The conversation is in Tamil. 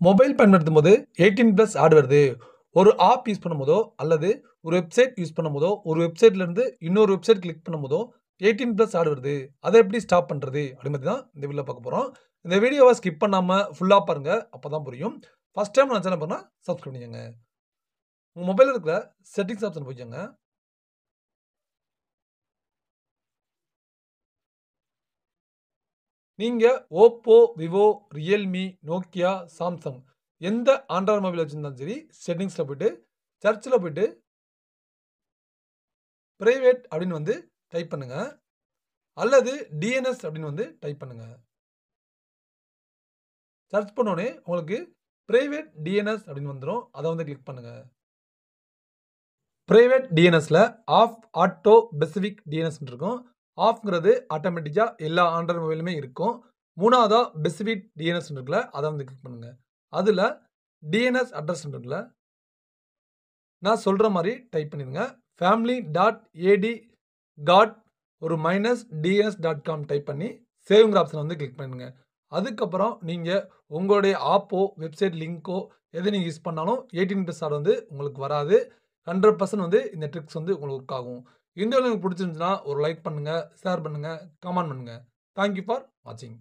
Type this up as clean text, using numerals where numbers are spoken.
மொபைல் பயன்படுத்தும்போது 18+ ஆட் வருது. ஒரு ஆப் யூஸ் பண்ணும்போதோ, அல்லது ஒரு வெப்சைட் யூஸ் பண்ணும்போதோ, ஒரு வெப்சைட்லேருந்து இன்னொரு வெப்சைட் கிளிக் பண்ணும்போதோ 18+ ஆட் வருது. அத எப்படி ஸ்டாப் பண்றது? அப்படின்னு பத்தி தான் இந்த வீடியோல பார்க்க போறோம். இந்த வீடியோவ ஸ்கிப் பண்ணாம ஃபுல்லா பாருங்க. அப்பதான் புரியும். ஃபர்ஸ்ட் டைம் நம்ம சேனல் பண்ணா சப்ஸ்கிரைப் பண்ணிக்கங்க. உங்க மொபைல்ல இருக்கிற செட்டிங்ஸ் ஆப்ஷன் போய்க்கங்க. நீங்க Oppo, Vivo, Realme, Nokia, Samsung எந்த ஆண்ட்ராய்டு மொபைல் வச்சிருந்தாலும் சரி, செட்டிங்ஸ்ல போயிட்டு, சர்ச்ல போயிட்டு பிரைவேட் அப்படின்னு வந்து டைப் பண்ணுங்க. அல்லது டிஎன்எஸ் அப்படின்னு வந்து டைப் பண்ணுங்க. சர்ச் பண்ணோனே உங்களுக்கு பிரைவேட் டிஎன்எஸ் அப்படின்னு வந்துரும். அத வந்து கிளிக் பண்ணுங்க. பிரைவேட் டிஎன்எஸ்ல ஆஃப் ஆட்டோ ஸ்பெசிஃபிக் டிஎன்எஸ்ன்னு இருக்கும். ஆஃப்ங்கிறது ஆட்டோமேட்டிக்கா எல்லா ஆண்ட்ராய்டு மொபைலுமே இருக்கும். 3வதா ஸ்பெசிஃபிக் டிஎன்எஸ்ன்னு இருக்குல்ல, அத வந்து கிளிக் பண்ணுங்க. அதுல டிஎன்எஸ் அட்ரஸ் இருக்குல்ல, நான் சொல்ற மாரி டைப் பண்ணிருங்க. family.ad டாட் ஒரு -dns.com டைப் பண்ணி சேவ்ங்கிற ஆப்ஷன வந்து கிளிக் பண்ணுங்க. அதுக்கப்புறம் நீங்க உங்களுடைய ஆப்போ, வெப்சைட் லிங்க்கோ எது நீங்க யூஸ் பண்ணாலும் 18+ ஆட் வந்து உங்களுக்கு வராது. 100% வந்து இந்த ட்ரிக்ஸ் வந்து உங்களுக்கு ஒர்க் ஆகும். இந்த வீடியோ உங்களுக்கு புடிச்சிருந்துச்சுன்னா ஒரு லைக் பண்ணுங்க, ஷேர் பண்ணுங்க, கமெண்ட் பண்ணுங்க. தேங்க் யூ ஃபார் வாட்சிங்.